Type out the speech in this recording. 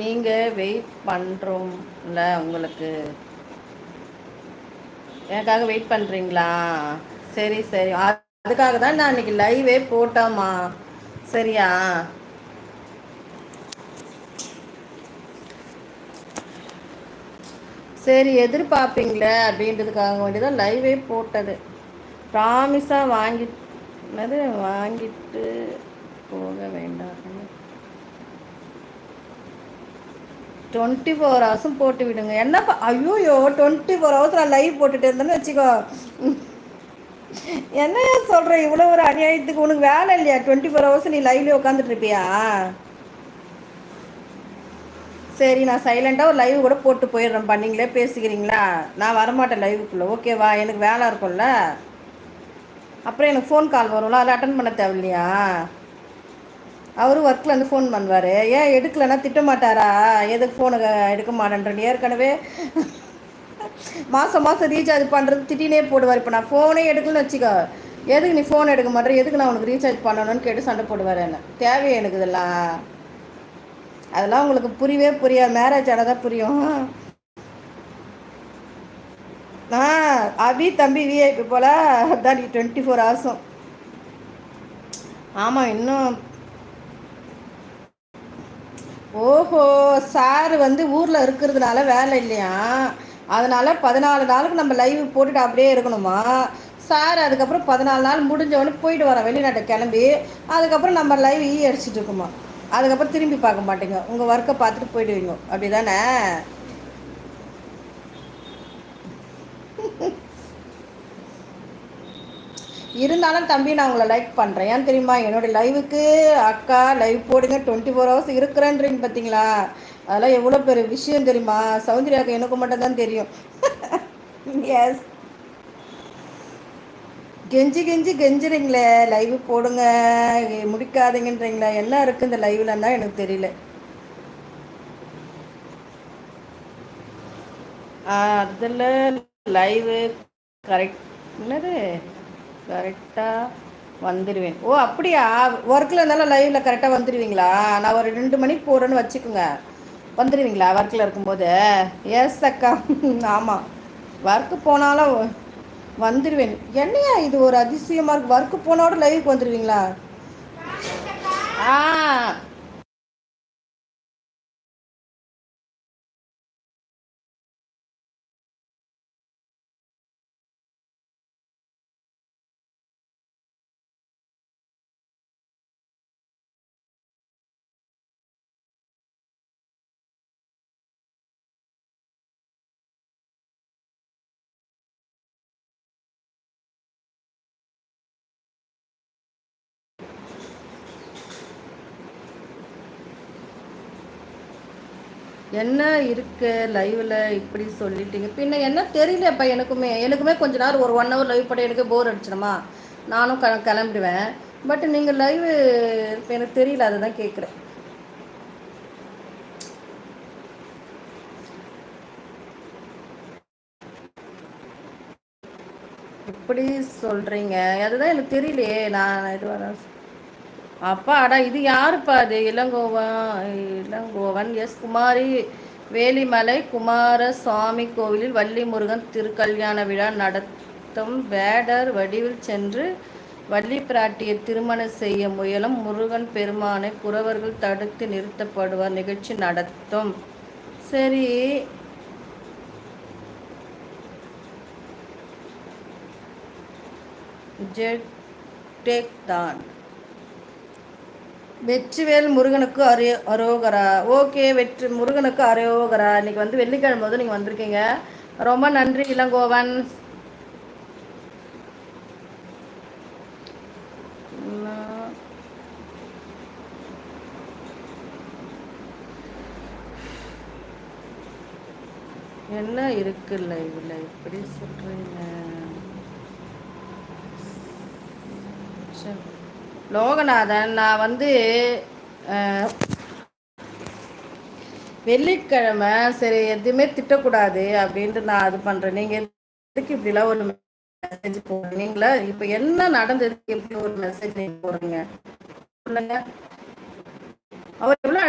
நீங்க வெயிட் பண்றோம்ல உங்களுக்கு. எனக்காக வெயிட் பண்றீங்களா? சரி சரி, அதுக்காக தான் நான் இன்னைக்கு லைவே போட்டோமா. சரியா? சரி, எதிர்பார்ப்பீங்களே அப்படின்றதுக்காக வேண்டியதான் லைவே போட்டது. ப்ராமிஸாக வாங்கினது வாங்கிட்டு போக வேண்டாம். 24 ஹவர்ஸும் போட்டு விடுங்க. என்னப்பா ஐயோயோ, 24 ஹவர்ஸ் நான் லைவ் போட்டுட்டு இருந்தேன்னு வச்சுக்கோ. என்ன சொல்ற, இவ்வளோ ஒரு அநியாயத்துக்கு உனக்கு வேலை இல்லையா? 24 ஹவர்ஸ் நீ லைவ்ல உட்காந்துட்டு இருப்பியா? சரி, நான் சைலண்டாக ஒரு லைவ் கூட போட்டு போயிடுறேன்ப்பா. நீங்களே பேசிக்கிறீங்களா? நான் வரமாட்டேன் லைவுக்குள்ளே, ஓகேவா? எனக்கு வேலை இருக்கும்ல. அப்புறம் எனக்கு ஃபோன் கால் வரும்ல, அதை அட்டன் பண்ண தேவையில்லையா? அவரும் ஒர்க்லேருந்து ஃபோன் பண்ணுவார். ஏன் எடுக்கலைன்னா திட்ட மாட்டாரா? எதுக்கு ஃபோனு எடுக்க மாட்டேன்றேன் ஏற்கனவே. மாதம் மாதம் ரீசார்ஜ் பண்ணுறது திட்டினே போடுவார். இப்போ நான் ஃபோனே எடுக்கலன்னு வச்சுக்கோ, எதுக்கு நீ ஃபோன் எடுக்க மாட்டேற, எதுக்கு நான் உனக்கு ரீசார்ஜ் பண்ணணும்னு கேட்டு சண்டை போடுவார். என்ன தேவையே எனக்கு இதெல்லாம்? அதெல்லாம் உங்களுக்கு புரியவே புரியாது, மேரேஜ் ஆனால் தான் புரியும். ஆ, அபி தம்பி விஐபி போல் அதான் நீ 24 ஹவர்ஸும். ஆமாம் இன்னும். ஓஹோ, சார் வந்து ஊரில் இருக்கிறதுனால வேலை இல்லையா, அதனால 14 நாளுக்கு நம்ம லைவ் போட்டுட்டு அப்படியே இருக்கணுமா? சார் அதுக்கப்புறம் 14 நாள் முடிஞ்சவொடனே போயிட்டு வரோம் வெளிநாட்டை கிளம்பி. அதுக்கப்புறம் நம்ம லைவ் அடிச்சுட்டு இருக்குமா. அதுக்கப்புறம் திரும்பி பார்க்க மாட்டேங்க, உங்கள் ஒர்க்கை பார்த்துட்டு போயிடுவீங்க, அப்படி தானே? இருந்தாலும் தம்பி, நான் உங்களை லைக் பண்ணுறேன். ஏன் தெரியுமா? என்னோடய லைவுக்கு அக்கா லைவ் போடுங்க 24 ஹவர்ஸ் இருக்கிறேன்றீங்க பார்த்தீங்களா? அதெல்லாம் எவ்வளோ பெரிய விஷயம் தெரியுமா? சௌந்தர்யாவுக்கு எனக்கு மட்டும் தான் தெரியும். எஸ். கெஞ்சி கெஞ்சி கெஞ்சுறீங்களே லைவ் போடுங்க, முடிக்காதீங்கன்றீங்களா? என்ன இருக்குது இந்த லைவ்லன்னா எனக்கு தெரியல. அதில் லைவு கரெக்ட் என்னது கரெக்டாக வந்துடுவேன். ஓ அப்படியா? ஒர்க்கில் இருந்தாலும் லைவில் கரெக்டாக வந்துடுவீங்களா? நான் ஒரு 2 மணிக்கு போடுறேன்னு வச்சுக்கோங்க, வந்துடுவீங்களா ஒர்க்கில் இருக்கும்போது? எஸ் அக்கா. ஆமாம், ஒர்க்கு போனாலும் வந்துடுவேன். என்னையா இது ஒரு அதிசயமாக இருக்குது, ஒர்க்கு போனோட லைவுக்கு வந்துடுவீங்களா? ஆ, என்ன இருக்கு லைவில் இப்படி சொல்லிட்டீங்க? பின்ன என்ன தெரியலப்பா, எனக்குமே கொஞ்ச நேரம் ஒரு 1 ஹவர் லைவ் படம் எனக்கு போர் அடிச்சிடுமா, நானும் கிளம்பிடுவேன். பட் நீங்கள் லைவ் இப்போ எனக்கு தெரியல, அதை தான் கேட்குறேன். இப்படி சொல்கிறீங்க, அதுதான் எனக்கு தெரியலையே. நான் இதுவாக அப்பாடா, இது யாருப்பா? அது இளங்கோவன் எஸ் குமாரி. வேலிமலை குமாரசுவாமி கோவிலில் வள்ளி முருகன் திருக்கல்யாண விழா நடத்தும் வேடர் வடிவில் சென்று வள்ளி பிராட்டியை திருமணம் செய்ய முயலும் முருகன் பெருமானை குறவர்கள் தடுத்து நிறுத்தப்படுவார் நிகழ்ச்சி நடத்தும். சரி, ஜெட்டேக் தான். வெற்றிவேல் முருகனுக்கு அரோகரா. ஓகே, வெற்றி முருகனுக்கு அரோகரா. இன்னைக்கு வந்து வெள்ளிக்கிழமை போது நீங்கள் வந்திருக்கீங்க, ரொம்ப நன்றி இளங்கோவன். என்ன இருக்கு லைவ்ல இப்படி சொல்றீங்க? லோகநாதன், நான் வந்து வெள்ளிக்கிழமை சரி எதுவுமே திட்டக்கூடாது அப்படின்ட்டு நான் அது பண்ணுறேன். நீங்கள் எதுக்கு இப்படிலாம் ஒரு மெசேஜ் போடுறீங்களா? இப்போ என்ன நடந்தது, எப்படி ஒரு மெசேஜ் நீங்கள் போடுறீங்க சொல்லுங்க. அவர் எவ்வளோ